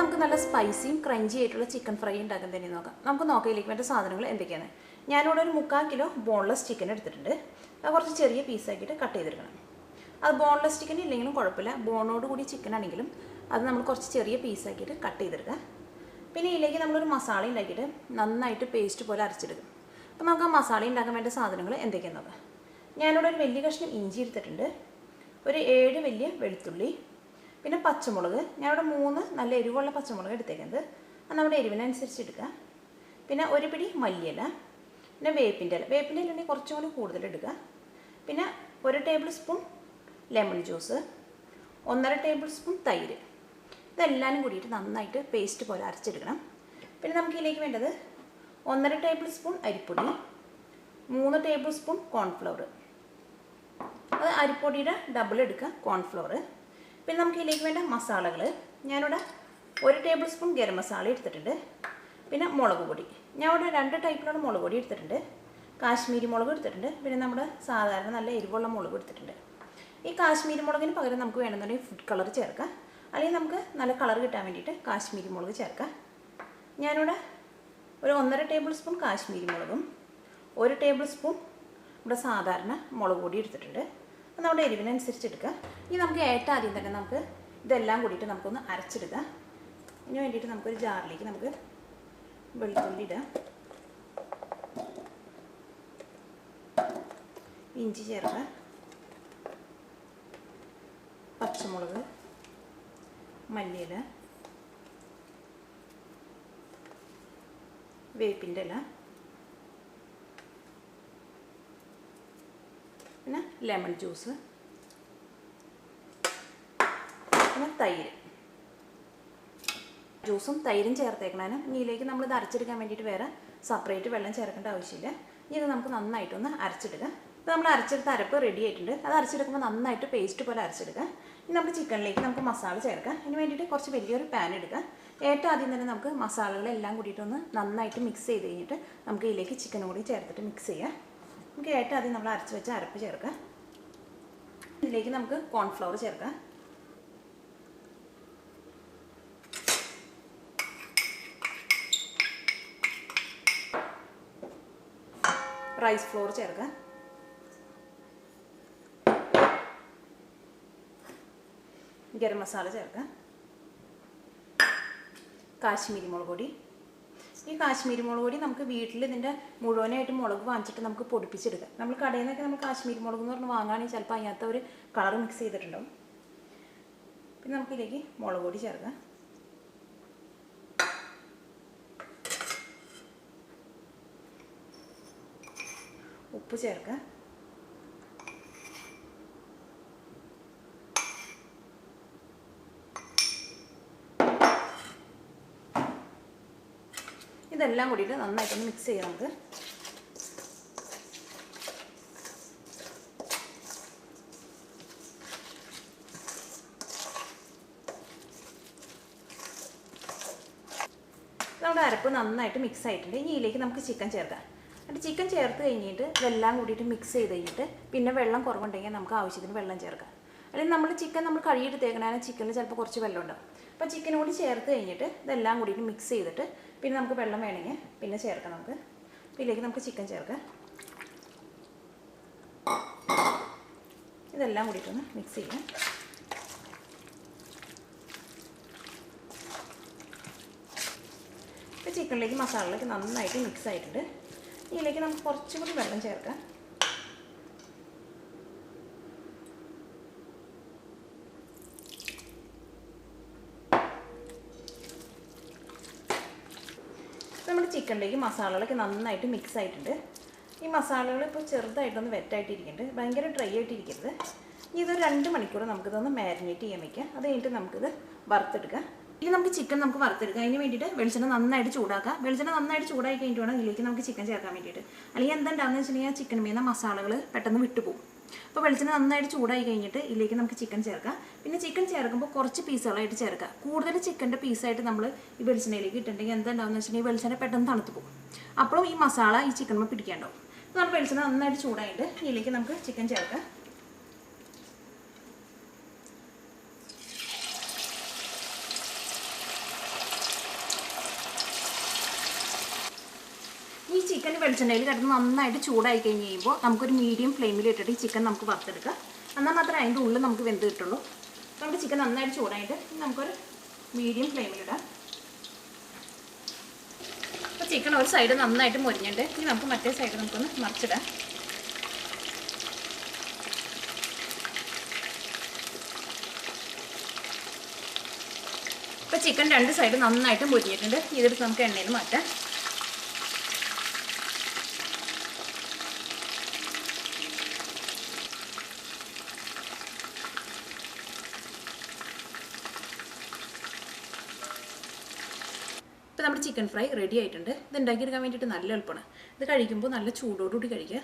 നമുക്ക് നല്ല സ്പൈസിയും ക്രഞ്ചി ആയിട്ടുള്ള ചിക്കൻ ഫ്രൈ ഉണ്ടാക്കാൻ തന്നെ നോക്കാം. നമുക്ക് നോക്കാം ഇതിലേക്ക് വേണ്ട സാധനങ്ങൾ എന്തൊക്കെയാണ്. ഞാനിവിടെ ഒരു 3/4 കിലോ ബോൺലെസ് ചിക്കൻ എടുത്തിട്ടുണ്ട്. അത് കുറച്ച് ചെറിയ പീസാക്കിയിട്ട് കട്ട് ചെയ്തെടുക്കണം. അത് ബോൺലെസ് ചിക്കൻ ഇല്ലെങ്കിലും കുഴപ്പമില്ല, ബോണോട് കൂടി ചിക്കൻ ആണെങ്കിലും അത് നമ്മൾ കുറച്ച് ചെറിയ പീസാക്കിയിട്ട് കട്ട് ചെയ്തെടുക്കുക. പിന്നെ ഇതിലേക്ക് നമ്മളൊരു മസാല ഉണ്ടാക്കിയിട്ട് നന്നായിട്ട് പേസ്റ്റ് പോലെ അരച്ചെടുക്കും. അപ്പോൾ നമുക്ക് ആ മസാല ഉണ്ടാക്കാൻ വേണ്ട സാധനങ്ങൾ എന്തൊക്കെയാണെന്ന് നോക്കാം. ഞാനിവിടെ ഒരു വലിയ കഷ്ണം ഇഞ്ചി എടുത്തിട്ടുണ്ട്, ഒരു 7 വലിയ വെളുത്തുള്ളി, പിന്നെ പച്ചമുളക്. ഞാനിവിടെ 3 നല്ല എരിവുള്ള പച്ചമുളക് എടുത്തേക്കുന്നത്, അത് നമ്മുടെ എരിവിനനുസരിച്ച് എടുക്കുക. പിന്നെ ഒരു പിടി മല്ലിയില, പിന്നെ വേപ്പിൻ്റെ ഇല ഉണ്ടെങ്കിൽ കുറച്ചും കൂടി കൂടുതൽ എടുക്കുക. പിന്നെ 1 table spoon lemon juice, 1.5 table spoon തൈര്. ഇതെല്ലാം കൂടിയിട്ട് നന്നായിട്ട് പേസ്റ്റ് പോലെ അരച്ചെടുക്കണം. പിന്നെ നമുക്ക് ഇതിലേക്ക് വേണ്ടത് 1.5 ടേബിൾ സ്പൂൺ അരിപ്പൊടി, 3 ടേബിൾ സ്പൂൺ കോൺഫ്ലവർ. അത് അരിപ്പൊടിയുടെ ഡബിൾ എടുക്കുക കോൺഫ്ലവർ. പിന്നെ നമുക്ക് ഇതിലേക്ക് വേണ്ട മസാലകൾ, ഞാനിവിടെ 1 ടേബിൾ സ്പൂൺ ഗരം മസാല എടുത്തിട്ടുണ്ട്. പിന്നെ മുളക് പൊടി, ഞാൻ ഇവിടെ 2 ടൈപ്പിലുള്ള മുളക് പൊടി എടുത്തിട്ടുണ്ട്. കാശ്മീരി മുളക് എടുത്തിട്ടുണ്ട്, പിന്നെ നമ്മുടെ സാധാരണ നല്ല എരിവുള്ള മുളക് എടുത്തിട്ടുണ്ട്. ഈ കാശ്മീരി മുളകിന് പകരം നമുക്ക് വേണമെന്നുണ്ടെങ്കിൽ ഫുഡ് കളർ ചേർക്കാം, അല്ലെങ്കിൽ നമുക്ക് നല്ല കളർ കിട്ടാൻ വേണ്ടിയിട്ട് കാശ്മീരി മുളക് ചേർക്കാം. ഞാനിവിടെ ഒരു 1.5 ടേബിൾ സ്പൂൺ കാശ്മീരി മുളകും 1 ടേബിൾ സ്പൂൺ ഇവിടെ സാധാരണ മുളക് പൊടി എടുത്തിട്ടുണ്ട്. അത് നമ്മുടെ എരിവിനനുസരിച്ച് എടുക്കുക. ഇനി നമുക്ക് ഏറ്റവും ആദ്യം തന്നെ നമുക്ക് ഇതെല്ലാം കൂടിയിട്ട് നമുക്കൊന്ന് അരച്ചെടുക്കാം. ഇതിന് വേണ്ടിയിട്ട് നമുക്കൊരു ജാറിലേക്ക് നമുക്ക് വെളുത്തുള്ളി ഇടാം, ഇഞ്ചി ചേർക്കുക, പച്ചമുളക്, മല്ലിയില, വേപ്പിൻ്റെ ഇല, പിന്നെ ലെമൺ ജ്യൂസ്, പിന്നെ തൈര്. ജ്യൂസും തൈരും ചേർത്തേക്കണേന് ഇതിലേക്ക് നമ്മളിത് അരച്ചെടുക്കാൻ വേണ്ടിയിട്ട് വേറെ സെപ്പറേറ്റ് വെള്ളം ചേർക്കേണ്ട ആവശ്യമില്ല. ഇനി ഇത് നമുക്ക് നന്നായിട്ടൊന്ന് അരച്ചെടുക്കുക. ഇത് നമ്മൾ അരച്ചെടുത്ത അരപ്പ് റെഡി ആയിട്ടുണ്ട്. അത് അരച്ചെടുക്കുമ്പോൾ നന്നായിട്ട് പേസ്റ്റ് പോലെ അരച്ചെടുക്കുക. ഇനി നമുക്ക് ചിക്കനിലേക്ക് നമുക്ക് മസാല ചേർക്കാം. ഇതിന് വേണ്ടിയിട്ട് കുറച്ച് വലിയൊരു പാൻ എടുക്കുക. ഏറ്റവും ആദ്യം തന്നെ നമുക്ക് മസാലകളെല്ലാം കൂടിയിട്ടൊന്ന് നന്നായിട്ട് മിക്സ് ചെയ്ത് കഴിഞ്ഞിട്ട് നമുക്ക് ഇതിലേക്ക് ചിക്കനും കൂടി ചേർത്തിട്ട് മിക്സ് ചെയ്യാം. നമുക്ക് ഏറ്റവും ആദ്യം നമ്മൾ അരച്ച് വെച്ച അരപ്പ് ചേർക്കാം. ഇതിലേക്ക് നമുക്ക് കോൺഫ്ലവർ ചേർക്കാം, റൈസ് ഫ്ലോർ ചേർക്കാം, ഗരം മസാല ചേർക്കാം, കാശ്മീരി മുളക് പൊടി. ഈ കാശ്മീരി മുളക് പൊടി നമുക്ക് വീട്ടിൽ ഇതിൻ്റെ മുഴുവനായിട്ട് മുളക് വാങ്ങിച്ചിട്ട് നമുക്ക് പൊടിപ്പിച്ചെടുക്കാം. നമ്മൾ കടയിൽ നിന്നൊക്കെ നമ്മൾ കാശ്മീരി മുളക് എന്ന് പറഞ്ഞ് വാങ്ങുകയാണെങ്കിൽ ചിലപ്പോൾ അതിനകത്ത് ഒരു കളർ മിക്സ് ചെയ്തിട്ടുണ്ടാവും. പിന്നെ നമുക്കിതിലേക്ക് മുളക് പൊടി ചേർക്കാം, ഉപ്പ് ചേർക്കാം, ഇതെല്ലാം കൂടിയിട്ട് നന്നായിട്ടൊന്ന് മിക്സ് ചെയ്യാം. നമുക്ക് നമ്മുടെ അരപ്പ് നന്നായിട്ട് മിക്സ് ആയിട്ടുണ്ട്. ഇനി ഇതിലേക്ക് നമുക്ക് ചിക്കൻ ചേർക്കാം. എന്നിട്ട് ചിക്കൻ ചേർത്ത് കഴിഞ്ഞിട്ട് ഇതെല്ലാം കൂടിയിട്ട് മിക്സ് ചെയ്ത് കഴിഞ്ഞിട്ട് പിന്നെ വെള്ളം കുറവുണ്ടെങ്കിൽ നമുക്ക് ആവശ്യത്തിന് വെള്ളം ചേർക്കാം. അല്ലെങ്കിൽ നമ്മൾ ചിക്കൻ നമ്മൾ കഴുകിയെടുത്തേക്കണേ ചിക്കനിൽ ചിലപ്പോൾ കുറച്ച് വെള്ളം ഉണ്ടാവും. അപ്പോൾ ചിക്കനും കൂടി ചേർത്ത് കഴിഞ്ഞിട്ട് ഇതെല്ലാം കൂടിയിട്ട് മിക്സ് ചെയ്തിട്ട് പിന്നെ നമുക്ക് വെള്ളം വേണമെങ്കിൽ പിന്നെ ചേർക്കാം. നമുക്ക് ഇതിലേക്ക് നമുക്ക് ചിക്കൻ ചേർക്കാം. ഇതെല്ലാം കൂടിയിട്ടൊന്ന് മിക്സ് ചെയ്യാം. ഇപ്പോൾ ചിക്കനിലേക്ക് മസാലയിലേക്ക് നന്നായിട്ട് മിക്സ് ആയിട്ടുണ്ട്. ഇതിലേക്ക് നമുക്ക് കുറച്ചും കൂടി വെള്ളം ചേർക്കാം. നമ്മുടെ ചിക്കനിലേക്ക് മസാലകളൊക്കെ നന്നായിട്ട് മിക്സ് ആയിട്ടുണ്ട്. ഈ മസാലകൾ ഇപ്പോൾ ചെറുതായിട്ടൊന്ന് വെറ്റായിട്ടിരിക്കുന്നുണ്ട്, ഭയങ്കര ഡ്രൈ ആയിട്ടിരിക്കരുത്. ഇനി ഇതൊരു 2 മണിക്കൂർ നമുക്കിതൊന്ന് മാരിനേറ്റ് ചെയ്യാൻ വയ്ക്കാം. അത് കഴിഞ്ഞിട്ട് നമുക്കിത് വറുത്തെടുക്കാം. ഇനി നമുക്ക് ചിക്കൻ നമുക്ക് വറുത്തെടുക്കാം. അതിന് വേണ്ടിയിട്ട് വെളിച്ചെണ്ണ നന്നായിട്ട് ചൂടാക്കാം. വെളിച്ചെണ്ണ നന്നായിട്ട് ചൂടായി കഴിഞ്ഞിട്ട് വേണം ഇതിലേക്ക് നമുക്ക് ചിക്കൻ ചേർക്കാൻ വേണ്ടിയിട്ട്. അല്ലെങ്കിൽ എന്താണെന്ന് വെച്ചിട്ടുണ്ടെങ്കിൽ ചിക്കൻ മീന മസാലകൾ പെട്ടെന്ന് വിട്ടുപോകും. അപ്പോൾ വെളിച്ചെണ്ണ നന്നായിട്ട് ചൂടായി കഴിഞ്ഞിട്ട് ഇതിലേക്ക് നമുക്ക് ചിക്കൻ ചേർക്കാം. പിന്നെ ചിക്കൻ ചേർക്കുമ്പോൾ കുറച്ച് പീസുകളായിട്ട് ചേർക്കുക. കൂടുതൽ ചിക്കൻ്റെ പീസായിട്ട് നമ്മൾ ഈ വെളിച്ചെണ്ണയിലേക്ക് ഇട്ടിട്ടുണ്ടെങ്കിൽ എന്താണെന്ന് വെച്ചിട്ടുണ്ടെങ്കിൽ വെളിച്ചെണ്ണ പെട്ടെന്ന് തണുത്ത് പോകും. അപ്പോഴും ഈ മസാല ഈ ചിക്കൻ പിടിക്കാണ്ടാവും. നമ്മൾ വെളിച്ചെണ്ണ നന്നായിട്ട് ചൂടായിട്ട് ഇതിലേക്ക് നമുക്ക് ചിക്കൻ ചേർക്കാം. വെളിച്ചെണ്ണയിൽ കിടന്ന് നന്നായിട്ട് ചൂടായി കഴിഞ്ഞ് കഴിയുമ്പോൾ നമുക്കൊരു മീഡിയം ഫ്ലെയിമിൽ ഇട്ടിട്ട് ഈ ചിക്കൻ നമുക്ക് വറുത്തെടുക്കാം. എന്നാൽ മാത്രമേ അതിൻ്റെ ഉള്ളിൽ നമുക്ക് വെന്ത് കിട്ടുള്ളൂ. നമ്മുടെ ചിക്കൻ നന്നായിട്ട് ചൂടായിട്ട് നമുക്കൊരു മീഡിയം ഫ്ലെയിമിലിടാം. അപ്പോൾ ചിക്കൻ ഒരു സൈഡ് നന്നായിട്ട് മൊരിഞ്ഞിട്ട് ഇനി നമുക്ക് മറ്റേ സൈഡ് നമുക്കൊന്ന് മറിച്ചിടാം. ഇപ്പോൾ ചിക്കൻ രണ്ട് സൈഡ് നന്നായിട്ട് മൊരിഞ്ഞിട്ടുണ്ട്. ഇതെടുത്ത് നമുക്ക് എണ്ണയിൽ മാറ്റാം. ഇപ്പോൾ നമ്മുടെ ചിക്കൻ ഫ്രൈ റെഡി ആയിട്ടുണ്ട്. ഇത് ഉണ്ടാക്കിയെടുക്കാൻ വേണ്ടിയിട്ട് നല്ല എളുപ്പമാണ്. ഇത് കഴിക്കുമ്പോൾ നല്ല ചൂടോടുകൂടി കഴിക്കുക.